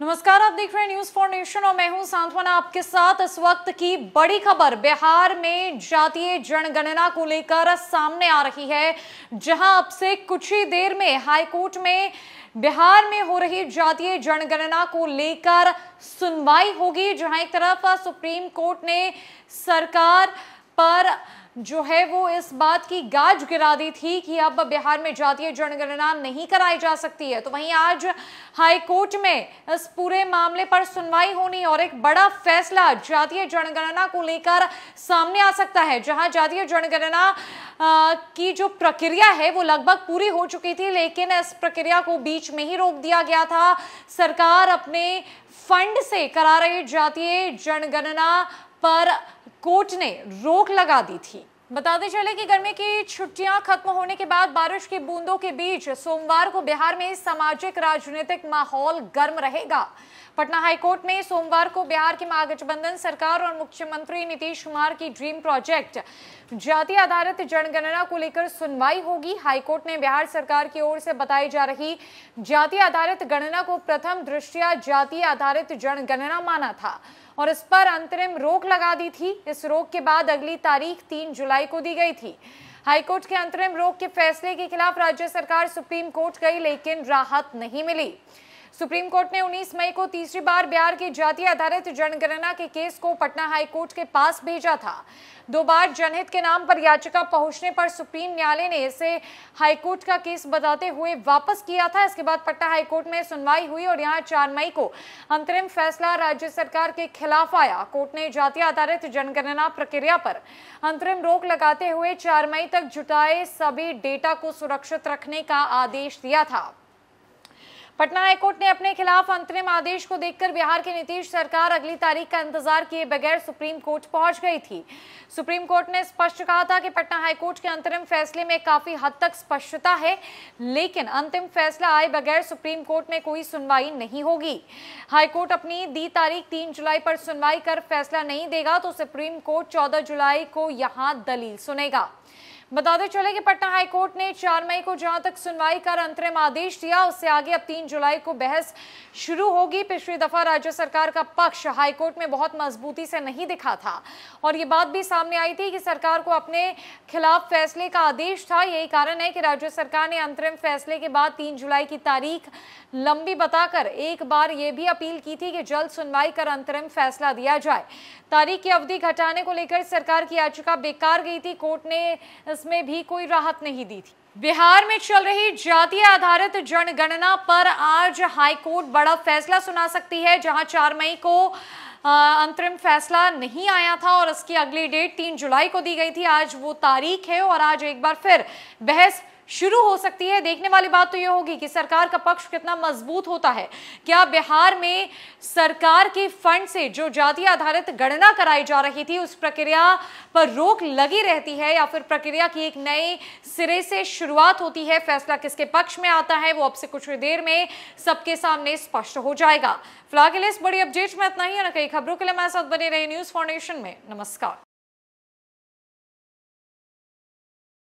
नमस्कार, आप देख रहे हैं न्यूज फॉर नेशन और मैं हूं सांत्वना आपके साथ। इस वक्त की बड़ी खबर बिहार में जातीय जनगणना को लेकर सामने आ रही है, जहां अब से कुछ ही देर में हाईकोर्ट में बिहार में हो रही जातीय जनगणना को लेकर सुनवाई होगी। जहां एक तरफ सुप्रीम कोर्ट ने सरकार पर जो है वो इस बात की गाज गिरा दी थी कि अब बिहार में जातीय जनगणना नहीं कराई जा सकती है, तो वहीं आज हाई कोर्ट में इस पूरे मामले पर सुनवाई होनी और एक बड़ा फैसला जातीय जनगणना को लेकर सामने आ सकता है। जहां जातीय जनगणना की जो प्रक्रिया है वो लगभग पूरी हो चुकी थी, लेकिन इस प्रक्रिया को बीच में ही रोक दिया गया था। सरकार अपने फंड से करा रही जातीय जनगणना पर कोर्ट ने रोक लगा दी थी। बताते चले कि गर्मी की छुट्टियां खत्म होने के बाद बारिश की बूंदों के बीच सोमवार को बिहार में सामाजिक राजनीतिक माहौल गर्म रहेगा। पटना हाईकोर्ट में सोमवार को बिहार की महागठबंधन सरकार और मुख्यमंत्री नीतीश कुमार की ड्रीम प्रोजेक्ट जाति आधारित जनगणना को लेकर सुनवाई होगी। हाईकोर्ट ने बिहार सरकार की ओर से बताई जा रही जाति आधारित गणना को प्रथम दृष्टया जाति आधारित जनगणना माना था और इस पर अंतरिम रोक लगा दी थी। इस रोक के बाद अगली तारीख 3 जुलाई को दी गई थी। हाईकोर्ट के अंतरिम रोक के फैसले के खिलाफ राज्य सरकार सुप्रीम कोर्ट गई, लेकिन राहत नहीं मिली। सुप्रीम कोर्ट ने 19 मई को तीसरी बार बिहार की जाति आधारित जनगणना के केस को पटना हाईकोर्ट के पास भेजा था। 2 बार जनहित के नाम पर याचिका पहुंचने पर सुप्रीम न्यायालय ने इसे हाईकोर्ट का केस बताते हुए वापस किया था। इसके बाद पटना हाईकोर्ट में सुनवाई हुई और यहां 4 मई को अंतरिम फैसला राज्य सरकार के खिलाफ आया। कोर्ट ने जाति आधारित जनगणना प्रक्रिया पर अंतरिम रोक लगाते हुए 4 मई तक जुटाए सभी डेटा को सुरक्षित रखने का आदेश दिया था। पटना हाईकोर्ट ने अपने खिलाफ अंतरिम आदेश को देखकर बिहार की नीतीश सरकार अगली तारीख का इंतजार किए बगैर सुप्रीम कोर्ट पहुंच गई थी। सुप्रीम कोर्ट ने स्पष्ट कहा था कि पटना हाईकोर्ट के अंतरिम फैसले में काफी हद तक स्पष्टता है, लेकिन अंतिम फैसला आए बगैर सुप्रीम कोर्ट में कोई सुनवाई नहीं होगी। हाईकोर्ट अपनी दी तारीख 3 जुलाई पर सुनवाई कर फैसला नहीं देगा तो सुप्रीम कोर्ट 14 जुलाई को यहां दलील सुनेगा। बताते चले कि पटना हाईकोर्ट ने 4 मई को जहां तक सुनवाई कर अंतरिम आदेश दिया, उससे आगे अब 3 जुलाई को बहस शुरू होगी। पिछली दफा राज्य सरकार का पक्ष हाईकोर्ट में बहुत मजबूती से नहीं दिखा था और ये बात भी सामने आई थी कि सरकार को अपने खिलाफ फैसले का आदेश था। यही कारण है कि राज्य सरकार ने अंतरिम फैसले के बाद 3 जुलाई की तारीख लंबी बताकर एक बार ये भी अपील की थी कि जल्द सुनवाई कर अंतरिम फैसला दिया जाए। तारीख की अवधि घटाने को लेकर सरकार की याचिका बेकार गई थी। कोर्ट ने इसमें भी कोई राहत नहीं दी थी। बिहार में चल रही जाति आधारित जनगणना पर आज हाईकोर्ट बड़ा फैसला सुना सकती है। जहां 4 मई को अंतरिम फैसला नहीं आया था और इसकी अगली डेट 3 जुलाई को दी गई थी। आज वो तारीख है और आज एक बार फिर बहस शुरू हो सकती है। देखने वाली बात तो यह होगी कि सरकार का पक्ष कितना मजबूत होता है। क्या बिहार में सरकार के फंड से जो जाति आधारित गणना कराई जा रही थी उस प्रक्रिया पर रोक लगी रहती है या फिर प्रक्रिया की एक नए सिरे से शुरुआत होती है। फैसला किसके पक्ष में आता है वो अब से कुछ देर में सबके सामने स्पष्ट हो जाएगा। फिलहाल के लिए इस बड़ी अपडेट में इतना ही है। न कई खबरों के लिए हमारे साथ बने रहे न्यूज फॉर नेशन में। नमस्कार।